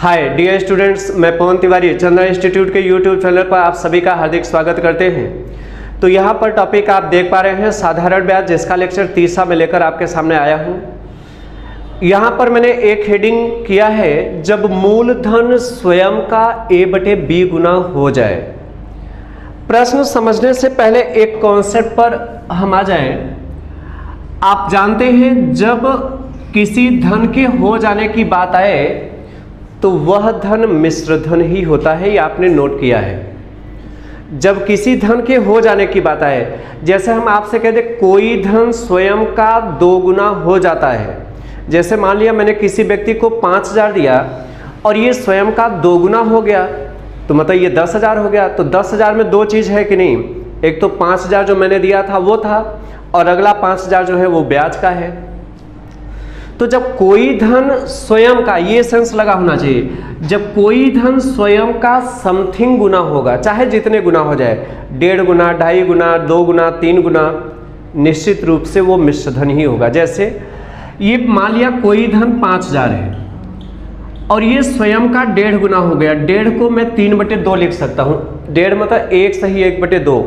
Hi dear students, मैं पवन Tiwari Chandra institute के YouTube channel पर आप सभी का हार्दिक स्वागत करते हैं। तो यहाँ पर टॉपिक आप देख पा रहे हैं साधारण ब्याज, जिसका लेक्चर 30 में लेकर आपके सामने आया हूँ। यहाँ पर मैंने एक हेडिंग किया है, जब मूलधन स्वयं का a/b गुना हो जाए। प्रश्न समझने से पहले एक कॉन्सेप्ट पर हम आ जाएं। आप जानते हैं, जब किसी धन के हो जाने की बात आए तो वह धन मिश्र धन ही होता है, ये आपने नोट किया है। जब किसी धन के हो जाने की बात आए, जैसे हम आपसे कहते कोई धन स्वयं का 2 गुना हो जाता है। जैसे मान लिया मैंने किसी व्यक्ति को 5,000 दिया और ये स्वयं का 2 गुना हो गया, तो मतलब ये 10,000 हो गया। तो 10,000 में 2 चीज़ है कि नहीं, एक तो 5,000 जो मैंने दिया था वो था, और अगला 5,000 जो है वो ब्याज का है। तो जब कोई धन स्वयं का, ये सेंस लगा होना चाहिए, जब कोई धन स्वयं का समथिंग गुना होगा, चाहे जितने गुना हो जाए, 1.5 गुना, 2.5 गुना, 2 गुना, 3 गुना, निश्चित रूप से वो मिश्र धन ही होगा। जैसे ये मान लिया कोई धन 5,000 है और ये स्वयं का 1.5 गुना हो गया। 1.5 को मैं 3/2 लिख सकता हूँ। 1.5 मतलब 1 सही 1/2,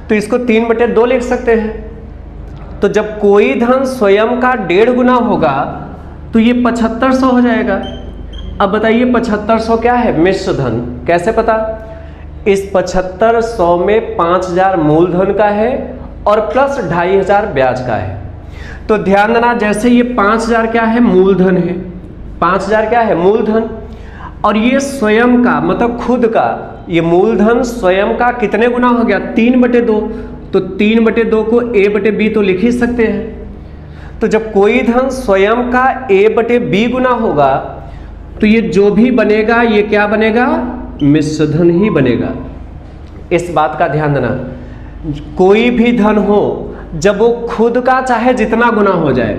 तो इसको 3/2 लिख सकते हैं। तो जब कोई धन स्वयं का 1.5 गुना होगा तो ये 7500 हो जाएगा। अब बताइए 7500 क्या है? मिश्र धन। कैसे पता? इस 7500 में 5,000 मूलधन का है और प्लस 2,500 ब्याज का है। तो ध्यान देना, जैसे ये 5,000 क्या है? मूलधन है। 5,000 क्या है? मूलधन। और ये स्वयं का मतलब खुद का, ये मूलधन स्वयं का कितने गुना हो गया? 3/2। तो 3/2 को a/b तो लिख ही सकते हैं। तो जब कोई धन स्वयं का a/b गुना होगा तो ये जो भी बनेगा, ये क्या बनेगा? मिश्र धन ही बनेगा। इस बात का ध्यान देना, कोई भी धन हो, जब वो खुद का चाहे जितना गुना हो जाए,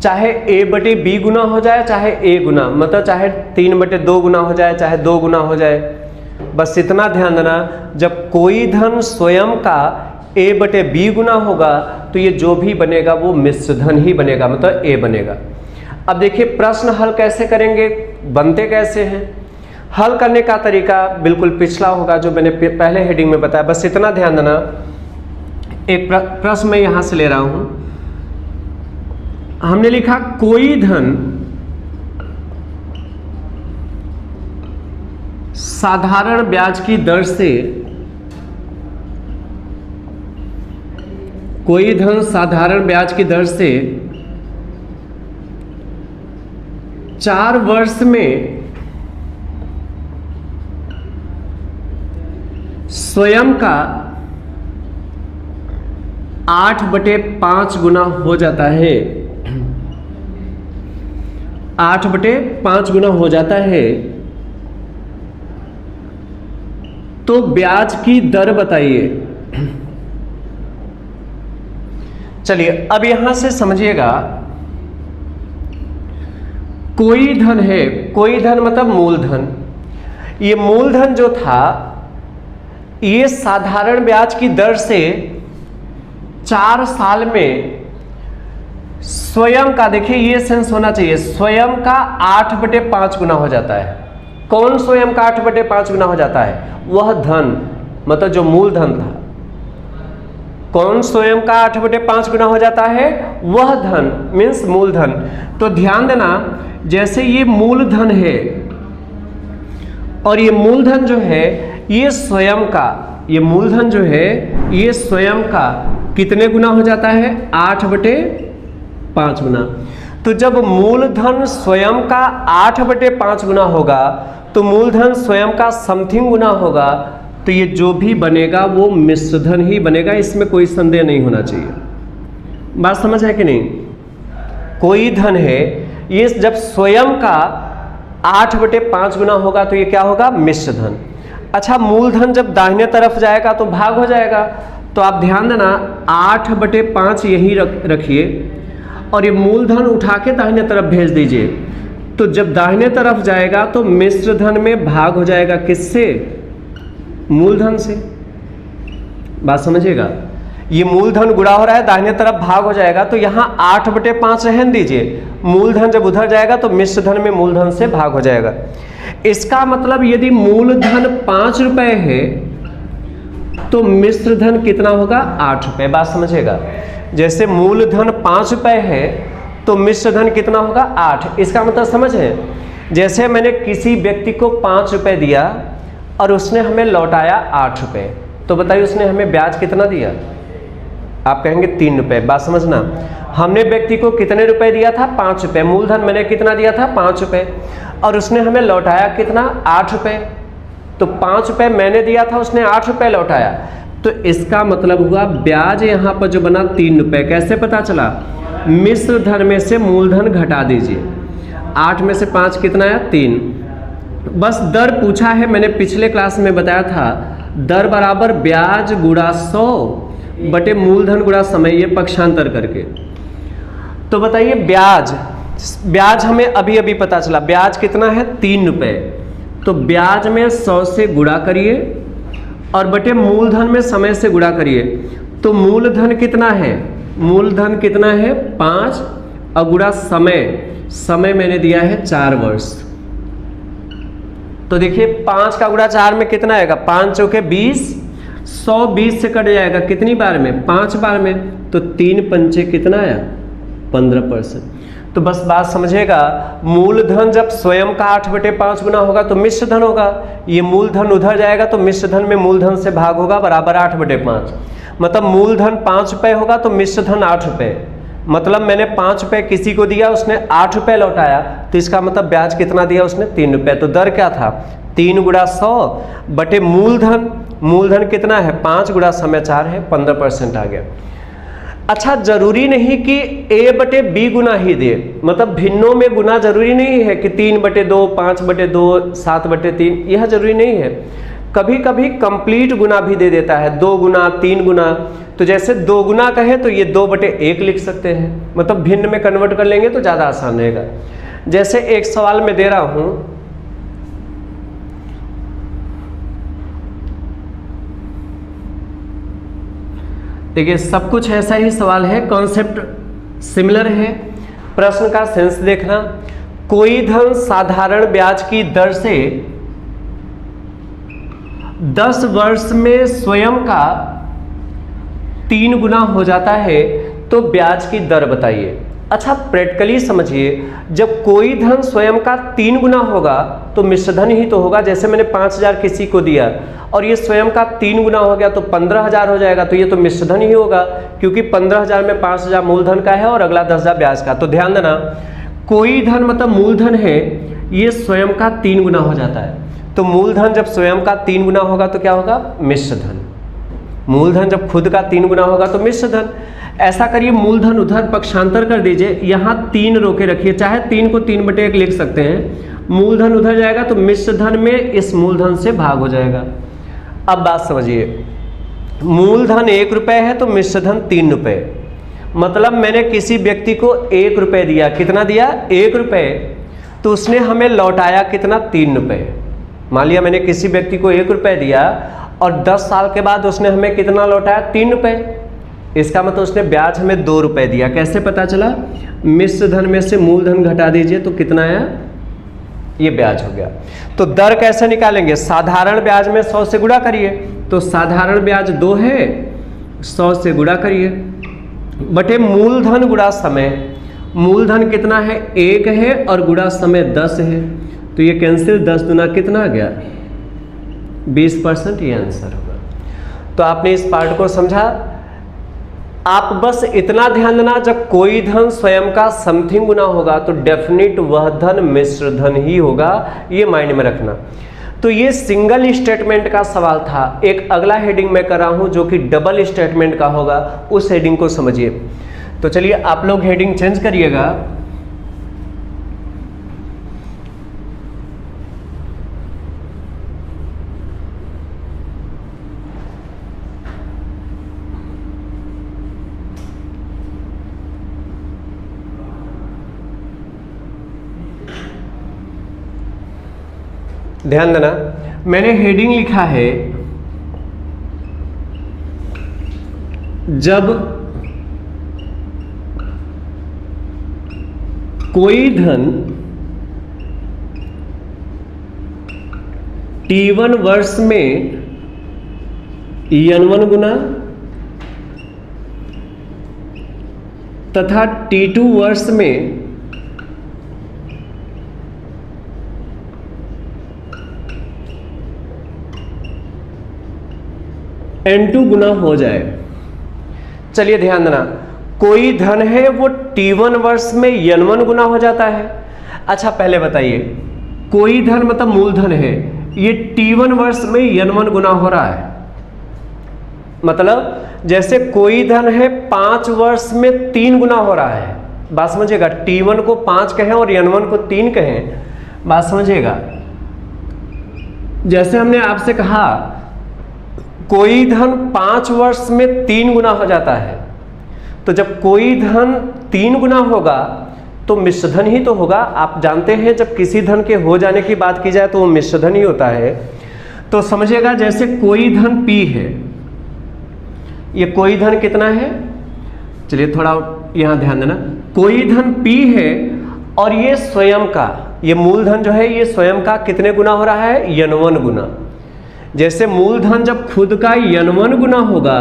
चाहे a/b गुना हो जाए, चाहे a गुना, मतलब चाहे 3/2 गुना हो जाए, चाहे 2 गुना हो जाए, बस इतना ध्यान देना, जब कोई धन स्वयं का a/b गुना होगा तो ये जो भी बनेगा वो मिश्र धन ही बनेगा, मतलब a बनेगा। अब देखिए प्रश्न हल कैसे करेंगे, बनते कैसे हैं। हल करने का तरीका बिल्कुल पिछला होगा जो मैंने पहले हेडिंग में बताया, बस इतना ध्यान देना। एक प्रश्न मैं यहां से ले रहा हूं। हमने लिखा कोई धन साधारण ब्याज की दर से, कोई धन साधारण ब्याज की दर से 4 वर्ष में स्वयं का 8/5 गुना हो जाता है। 8/5 गुना हो जाता है, तो ब्याज की दर बताइए। चलिए अब यहां से समझिएगा, कोई धन है, कोई धन मतलब मूलधन। ये मूलधन जो था, ये साधारण ब्याज की दर से 4 साल में स्वयं का, देखिए ये सेंस होना चाहिए, स्वयं का 8/5 गुना हो जाता है। कौन स्वयं का 8/5 गुना हो जाता है? वह धन, मतलब जो मूलधन था। कौन स्वयं का 8/5 गुना हो जाता है? वह धन, मीन्स मूलधन। तो ध्यान देना, जैसे ये मूलधन है और ये मूलधन जो है ये स्वयं का, ये मूलधन जो है ये स्वयं का कितने गुना हो जाता है? 8/5 गुना। तो जब मूलधन स्वयं का 8/5 गुना होगा तो मूलधन स्वयं का समथिंग गुना होगा, तो ये जो भी बनेगा वो मिश्र धन ही बनेगा, इसमें कोई संदेह नहीं होना चाहिए। बात समझ है कि नहीं? कोई धन है, ये जब स्वयं का 8/5 गुना होगा तो ये क्या होगा? मिश्र धन। अच्छा, मूलधन जब दाहिने तरफ जाएगा तो भाग हो जाएगा, तो आप ध्यान देना 8/5 यही रखिए और ये मूलधन उठा के दाहिने तरफ भेज दीजिए। तो जब दाहिने तरफ जाएगा तो मिश्र धन में भाग हो जाएगा, किससे? मूलधन से। बात समझिएगा, ये मूलधन गुणा हो रहा है, दाहिने तरफ भाग हो जाएगा, तो यहाँ 8/5 रहने दीजिए, मूलधन जब उधर जाएगा तो मिश्र धन में मूलधन से भाग हो जाएगा। इसका मतलब यदि मूलधन 5 रुपए है तो मिश्र धन कितना होगा? 8 रुपए। बात समझेगा, जैसे मूलधन 5 रुपए है तो मिश्र धन कितना होगा? 8। इसका मतलब समझे, जैसे मैंने किसी व्यक्ति को 5 रुपए दिया और उसने हमें लौटाया 8 रुपए, तो बताइए उसने हमें ब्याज कितना दिया? आप कहेंगे 3 रुपए। बात समझना, हमने व्यक्ति को कितने रुपए दिया था? 5 रुपए। मूलधन मैंने कितना दिया था? 5 रुपए, और उसने हमें लौटाया कितना? 8 रुपए। तो 5 रुपए मैंने दिया था, उसने 8 रुपए लौटाया, तो इसका मतलब हुआ ब्याज यहाँ पर जो बना 3 रुपए। कैसे पता चला? मिश्र धन में से मूलधन घटा दीजिए, 8 में से 5 कितना आया? 3। बस दर पूछा है, मैंने पिछले क्लास में बताया था, दर बराबर ब्याज गुणा 100 बटे मूलधन गुणा समय, ये पक्षांतर करके। तो बताइए ब्याज हमें अभी अभी पता चला, ब्याज कितना है? 3 रुपए। तो ब्याज में 100 से गुणा करिए और बटे मूलधन में समय से गुणा करिए, तो मूलधन कितना है? मूलधन कितना है? 5, और गुणा समय मैंने दिया है 4 वर्ष। तो देखिए 5 का गुणा 4 में कितना आएगा? 5 चौके 20, 100 20 से कट जाएगा कितनी बार में? 5 बार में। तो 3 पंचे कितना आया? 15%। तो बस बात समझेगा, मूलधन जब स्वयं का 8/5 गुना होगा तो मिश्र धन होगा, ये मूलधन उधर जाएगा तो मिश्र धन में मूलधन से भाग होगा बराबर 8/5। मतलब मूलधन 5 रुपए होगा तो मिश्र धन 8 रुपए। मतलब मैंने 5 रुपए किसी को दिया, उसने 8 रुपए लौटाया, तो इसका मतलब ब्याज कितना दिया उसने? 3 रुपए। तो दर क्या था? 3 गुणा 100 बटे मूलधन कितना है? 5 गुणा समय 4 है, 15% आ गया। अच्छा, जरूरी नहीं कि a बटे b गुना ही दे, मतलब भिन्नों में गुना जरूरी नहीं है कि 3/2, 5/2, 7/3, यह जरूरी नहीं है। कभी कभी कंप्लीट गुना भी दे देता है, 2 गुना, 3 गुना। तो जैसे 2 गुना कहे तो ये 2/1 लिख सकते हैं, मतलब भिन्न में कन्वर्ट कर लेंगे तो ज़्यादा आसान रहेगा। जैसे एक सवाल में दे रहा हूँ, देखिए सब कुछ ऐसा ही सवाल है, कॉन्सेप्ट सिमिलर है। प्रश्न का सेंस देखना, कोई धन साधारण ब्याज की दर से 10 वर्ष में स्वयं का 3 गुना हो जाता है तो ब्याज की दर बताइए। अच्छा, प्रैक्टिकली समझिए, जब कोई धन स्वयं का 3 गुना होगा तो मिश्र धन ही तो होगा। जैसे मैंने 5000 किसी को दिया और ये स्वयं का 3 गुना हो गया तो 15000 हो जाएगा, तो ये तो मिश्र धन ही होगा, क्योंकि 15000 में 5000 मूलधन का है और अगला 10000 ब्याज का। तो ध्यान देना, कोई धन मतलब मूलधन है, ये स्वयं का 3 गुना हो जाता है। तो मूलधन जब स्वयं का 3 गुना होगा तो क्या होगा? मिश्र धन। मूलधन जब खुद का 3 गुना होगा तो मिश्र धन। ऐसा करिए, मूलधन उधर पक्षांतर कर दीजिए, यहाँ 3 रोके रखिए, चाहे 3 को 3/1 लिख सकते हैं। मूलधन उधर जाएगा तो मिश्र धन में इस मूलधन से भाग हो जाएगा। अब बात समझिए, मूलधन 1 रुपए है तो मिश्र धन 3 रुपए। मतलब मैंने किसी व्यक्ति को 1 रुपए दिया, कितना दिया? 1 रुपए, तो उसने हमें लौटाया कितना? 3 रुपए। मान लिया मैंने किसी व्यक्ति को 1 रुपए दिया और 10 साल के बाद उसने हमें कितना लौटाया? 3 रुपए। इसका मतलब उसने ब्याज हमें 2 रुपए दिया। कैसे पता चला? मिश्र धन में से मूलधन घटा दीजिए तो कितना आया? ये ब्याज हो गया। तो दर कैसे निकालेंगे? साधारण ब्याज में 100 से गुणा करिए, तो साधारण ब्याज 2 है, 100 से गुणा करिए बटे मूलधन गुणा समय। मूलधन कितना है? 1 है और गुणा समय 10 है, तो ये कैंसिल, 10 दूना कितना आ गया? 20%, ये आंसर होगा। तो आपने इस पार्ट को समझा। आप बस इतना ध्यान देना, जब कोई धन स्वयं का समथिंग गुना होगा तो डेफिनेट वह धन मिश्र धन ही होगा, ये माइंड में रखना। तो ये सिंगल स्टेटमेंट का सवाल था। एक अगला हेडिंग मैं कर रहा हूं जो कि डबल स्टेटमेंट का होगा, उस हेडिंग को समझिए। तो चलिए आप लोग हेडिंग चेंज करिएगा। ध्यान देना, मैंने हेडिंग लिखा है जब कोई धन T1 वर्ष में N1 गुना तथा T2 वर्ष में N2 गुना हो जाए। चलिए ध्यान देना, कोई धन है वो T1 वर्ष में N1 गुना हो जाता है। अच्छा पहले बताइए, कोई धन मतलब मूलधन है, ये T1 वर्ष में N1 गुना हो रहा है। मतलब जैसे कोई धन है 5 वर्ष में 3 गुना हो रहा है। बात समझिएगा, T1 को 5 कहें और N1 को 3 कहें, बात समझिएगा। जैसे हमने आपसे कहा कोई धन 5 वर्ष में 3 गुना हो जाता है, तो जब कोई धन 3 गुना होगा तो मिश्र धन ही तो होगा। आप जानते हैं जब किसी धन के हो जाने की बात की जाए तो वो मिश्र धन ही होता है। तो समझिएगा जैसे कोई धन P है, ये कोई धन कितना है, चलिए थोड़ा यहां ध्यान देना, कोई धन P है और ये स्वयं का, ये मूलधन जो है ये स्वयं का कितने गुना हो रहा है, N1 गुना। जैसे मूलधन जब खुद का N1 गुना होगा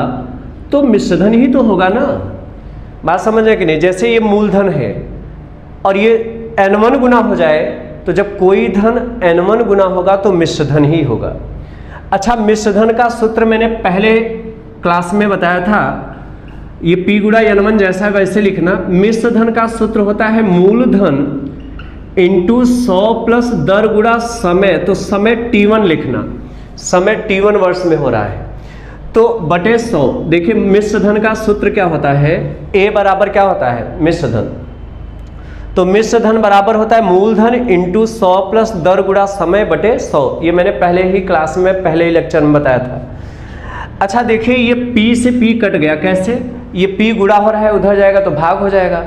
तो मिश्रधन ही तो होगा ना, बात समझ रहे कि नहीं। जैसे ये मूलधन है और ये N1 गुना हो जाए, तो जब कोई धन N1 गुना होगा तो मिश्रधन ही होगा। अच्छा, मिश्रधन का सूत्र मैंने पहले क्लास में बताया था, ये P गुणा N1 जैसा वैसे लिखना। मिश्रधन का सूत्र होता है मूलधन इंटू 100 प्लस दर गुणा समय, तो समय T1 लिखना, समय T1 वर्ष में हो रहा है तो बटे 100। देखिए मिश्रधन का सूत्र क्या होता है, A बराबर क्या होता है, मिश्रधन। तो मिश्रधन बराबर होता है मूलधन इंटू 100 प्लस दर गुणा समय बटे 100। ये मैंने पहले ही क्लास में पहले ही लेक्चर में बताया था। अच्छा देखिए ये P से P कट गया, कैसे, ये P गुणा हो रहा है, उधर जाएगा तो भाग हो जाएगा।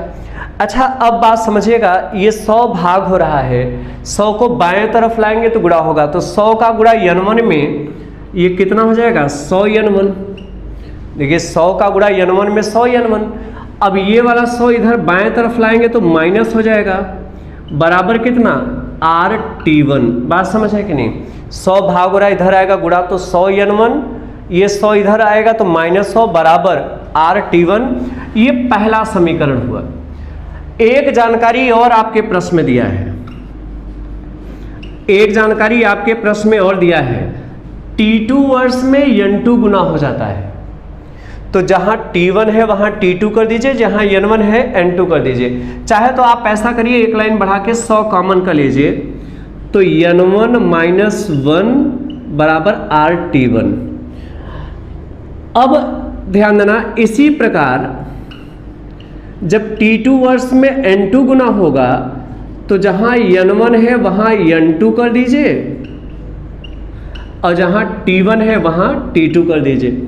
अच्छा अब बात समझिएगा, ये 100 भाग हो रहा है, 100 को बाएं तरफ लाएंगे तो गुणा होगा, तो 100 का गुणा N1 में ये कितना हो जाएगा, 100 N1। देखिए 100 का गुणा N1 में 100 N1। अब ये वाला 100 इधर बाएं तरफ लाएंगे तो माइनस हो जाएगा, बराबर कितना, RT1। बात समझ है कि नहीं। 100 भाग हो रहा है, इधर आएगा गुणा तो 100 N1, ये 100 इधर आएगा तो -100 बराबर RT1। ये पहला समीकरण हुआ। एक जानकारी और आपके प्रश्न में दिया है, एक जानकारी आपके प्रश्न में और दिया है, T2 वर्ष में N2 गुना हो जाता है। तो जहां T1 है वहां T2 कर दीजिए, जहां N1 है N2 कर दीजिए। चाहे तो आप ऐसा करिए, एक लाइन बढ़ा के 100 कॉमन कर लीजिए, तो N1 माइनस 1 बराबर RT1। अब ध्यान देना, इसी प्रकार जब T2 वर्ष में N2 गुना होगा तो जहां N1 है वहां N2 कर दीजिए और जहां T1 है वहां T2 कर दीजिए।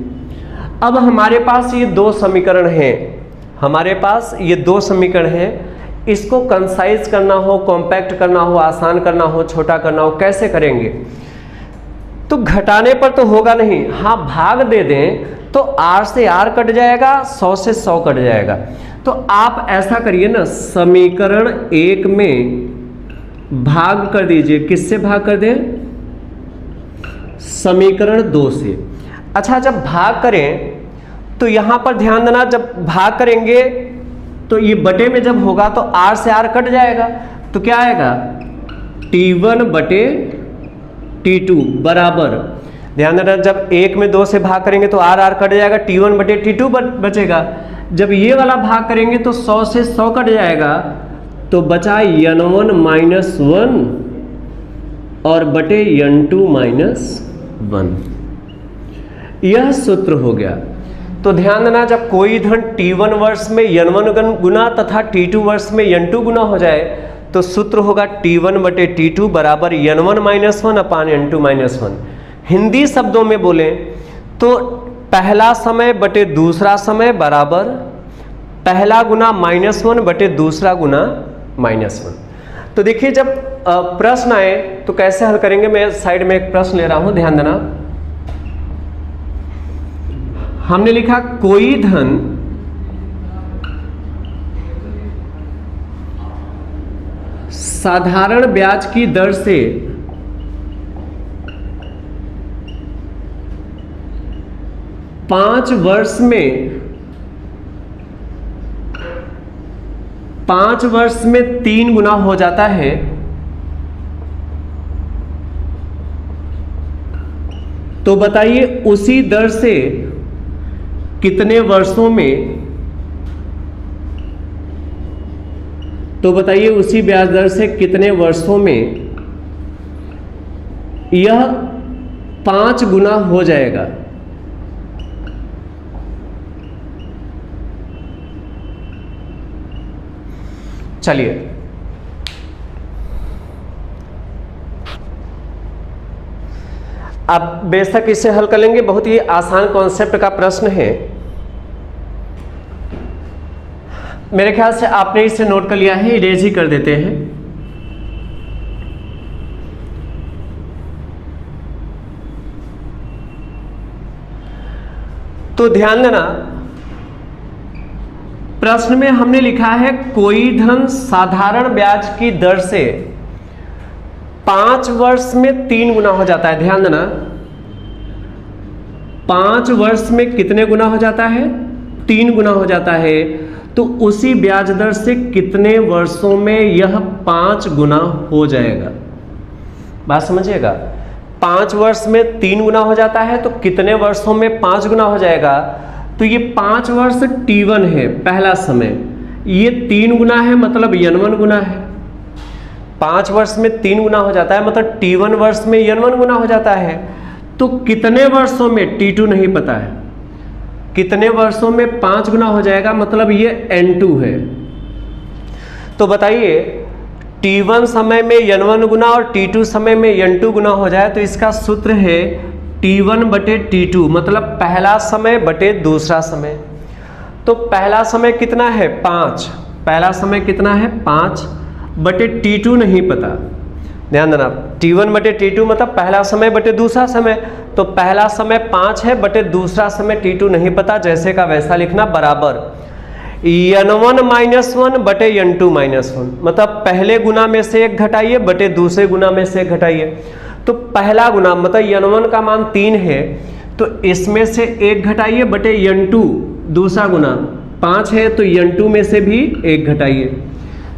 अब हमारे पास ये दो समीकरण हैं, हमारे पास ये दो समीकरण हैं। इसको कंसाइज करना हो, कॉम्पैक्ट करना हो, आसान करना हो, छोटा करना हो, कैसे करेंगे। तो घटाने पर तो होगा नहीं, हाँ भाग दे दें तो R से R कट जाएगा, 100 से 100 कट जाएगा। तो आप ऐसा करिए ना, समीकरण 1 में भाग कर दीजिए, किससे भाग कर दें, समीकरण 2 से। अच्छा जब भाग करें तो यहां पर ध्यान देना, जब भाग करेंगे तो ये बटे में जब होगा तो R से R कट जाएगा, तो क्या आएगा, T1 बटे T2 बराबर, ध्यान देना जब 1 में 2 से भाग करेंगे तो R R कट जाएगा, T1 बटे T2 बचेगा। जब ये वाला भाग करेंगे तो 100 से 100 कट जाएगा, तो बचा N1 माइनस 1 और बटे N2 माइनस 1। यह सूत्र हो गया। तो ध्यान देना, जब कोई धन T1 वर्ष में N1 गुना तथा T2 वर्ष में N2 गुना हो जाए तो सूत्र होगा T1 बटे T2 बराबर N1 माइनस 1 अपान N2 माइनस 1। हिंदी शब्दों में बोलें तो पहला समय बटे दूसरा समय बराबर पहला गुना -1 बटे दूसरा गुना -1। तो देखिए जब प्रश्न आए तो कैसे हल करेंगे। मैं साइड में एक प्रश्न ले रहा हूं, ध्यान देना। हमने लिखा कोई धन साधारण ब्याज की दर से पांच वर्ष में 3 गुना हो जाता है, तो बताइए उसी दर से कितने वर्षों में, तो बताइए उसी ब्याज दर से कितने वर्षों में यह 5 गुना हो जाएगा। चलिए आप बेशक इसे हल कर लेंगे, बहुत ही आसान कॉन्सेप्ट का प्रश्न है। मेरे ख्याल से आपने इसे नोट कर लिया है, इरेज ही कर देते हैं। तो ध्यान देना, प्रश्न में हमने लिखा है कोई धन साधारण ब्याज की दर से 5 वर्ष में 3 गुना हो जाता है। ध्यान देना, 5 वर्ष में कितने गुना हो जाता है? 3 गुना हो जाता है। तो उसी ब्याज दर से कितने वर्षों में यह 5 गुना हो जाएगा? बात समझिएगा, 5 वर्ष में 3 गुना हो जाता है, तो कितने वर्षों में 5 गुना हो जाएगा? तो ये 5 वर्ष T1 है, पहला समय, ये 3 गुना है, मतलब N1 गुना है। 5 वर्ष में 3 गुना हो जाता है, मतलब T1 वर्ष में N1 गुना हो जाता है। तो कितने वर्षों में, T2 नहीं पता है, कितने वर्षों में 5 गुना हो जाएगा, मतलब ये N2 है। तो बताइए T1 समय में N1 गुना और T2 समय में N2 गुना हो जाए, तो इसका सूत्र है T1 बटे T2, मतलब पहला समय बटे दूसरा समय। तो पहला समय कितना है? 5। पहला समय कितना है? 5 बटे T2 नहीं पता। ध्यान देना, T1 बटे T2 मतलब पहला समय बटे दूसरा समय। तो पहला समय 5 है बटे दूसरा समय T2 नहीं पता, जैसे का वैसा लिखना, बराबर N1 माइनस 1 बटे N2 माइनस 1, मतलब पहले गुना में से 1 घटाइए बटे दूसरे गुना में से 1 घटाइए। तो पहला गुना मतलब N1 का मान 3 है, तो इसमें से 1 घटाइए बटे N2, दूसरा गुना 5 है, तो N2 में से भी 1 घटाइए।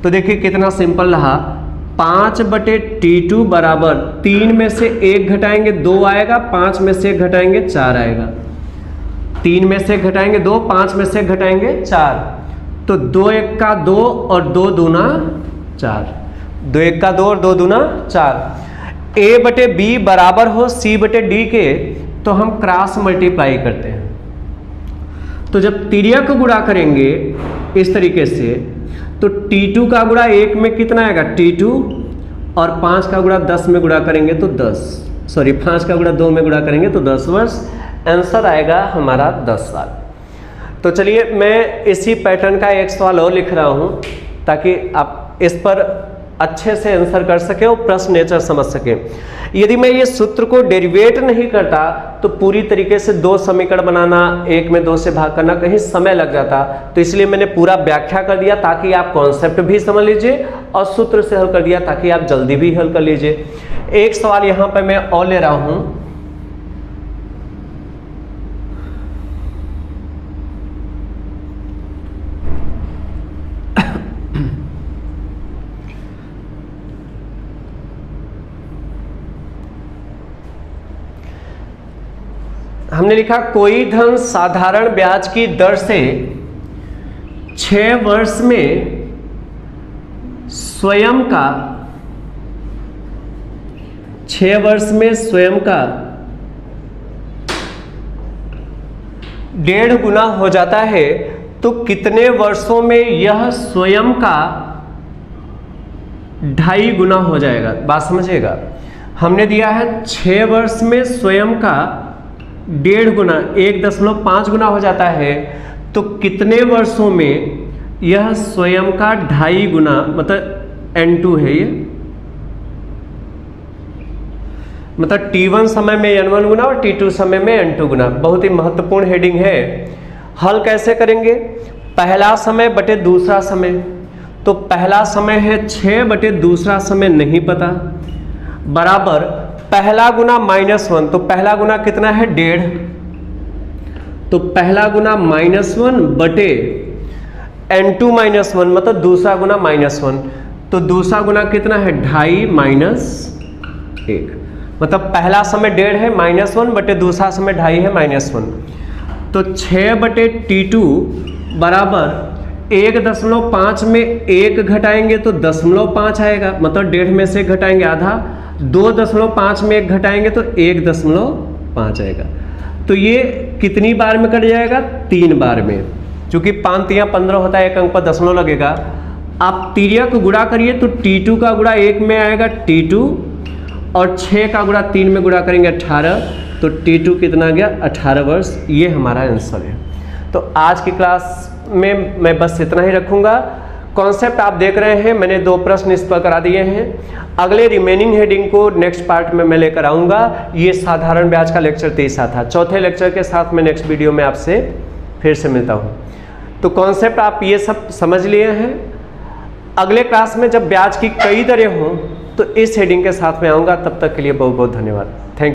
तो देखिए कितना सिंपल रहा, 5 बटे T2 बराबर 3 में से 1 घटाएंगे 2 आएगा, 5 में से 1 घटाएंगे 4 आएगा। 3 में से 1 घटाएंगे 2, 5 में से 1 घटाएंगे 4। तो 2 1 का 2 और 2 दूना 4, 2 1 का 2 और 2 दूना 4। A बटे B बराबर हो C बटे D के, तो हम क्रॉस मल्टीप्लाई करते हैं। तो जब तिर्यक गुणा करेंगे इस तरीके से, तो T2 का गुणा 1 में कितना आएगा? T2, और 5 का गुणा 10 में गुणा करेंगे तो 5 का गुणा 2 में गुणा करेंगे तो 10 वर्ष। आंसर आएगा हमारा 10 साल। तो चलिए मैं इसी पैटर्न का एक सवाल और लिख रहा हूँ, ताकि आप इस पर अच्छे से आंसर कर सके और प्रश्न नेचर समझ सके। यदि मैं ये सूत्र को डेरिवेट नहीं करता, तो पूरी तरीके से 2 समीकरण बनाना, 1 में 2 से भाग करना, कहीं समय लग जाता। तो इसलिए मैंने पूरा व्याख्या कर दिया, ताकि आप कॉन्सेप्ट भी समझ लीजिए, और सूत्र से हल कर दिया ताकि आप जल्दी भी हल कर लीजिए। एक सवाल यहाँ पर मैं और ले रहा हूँ, हमने लिखा कोई धन साधारण ब्याज की दर से 6 वर्ष में स्वयं का 1.5 गुना हो जाता है, तो कितने वर्षों में यह स्वयं का 2.5 गुना हो जाएगा? बात समझिएगा, हमने दिया है 6 वर्ष में स्वयं का 1.5 गुना, 1.5 गुना हो जाता है, तो कितने वर्षों में यह स्वयं का 2.5 गुना, मतलब N2 है ये, मतलब T1 समय में N1 गुना और T2 समय में N2 गुना। बहुत ही महत्वपूर्ण हेडिंग है। हल कैसे करेंगे? पहला समय बटे दूसरा समय, तो पहला समय है 6 बटे दूसरा समय नहीं पता, बराबर पहला गुना -1, तो पहला गुना कितना है 1.5, तो पहला गुना -1 बटे n2 -1 मतलब दूसरा गुना -1, तो दूसरा गुना कितना है 2.5 - 1, मतलब पहला समय 1.5 है -1 बटे दूसरा समय 2.5 है -1, तो 6 बटे T2 बराबर 1.5 में 1 घटाएंगे तो 0.5 आएगा, मतलब 1.5 में से घटाएंगे आधा, 2.5 में 1 घटाएंगे तो 1.5 आएगा। तो ये कितनी बार में कट जाएगा? 3 बार में, क्योंकि 5 3 15 होता है, एक अंक पर दशमलव लगेगा। आप तिर्यक गुणा करिए तो T2 का गुणा 1 में आएगा T2, और 6 का गुणा 3 में गुणा करेंगे 18, तो T2 कितना गया 18 वर्ष। ये हमारा आंसर है। तो आज की क्लास में मैं बस इतना ही रखूँगा। कॉन्सेप्ट आप देख रहे हैं, मैंने 2 प्रश्न इस पर करा दिए हैं। अगले रिमेनिंग हेडिंग को नेक्स्ट पार्ट में मैं लेकर आऊँगा। ये साधारण ब्याज का लेक्चर 3 था। चौथे लेक्चर के साथ मैं नेक्स्ट वीडियो में आपसे फिर से मिलता हूँ। तो कॉन्सेप्ट आप ये सब समझ लिए हैं। अगले क्लास में जब ब्याज की कई दरें हों तो इस हेडिंग के साथ में आऊँगा। तब तक के लिए बहुत बहुत धन्यवाद। Thank you.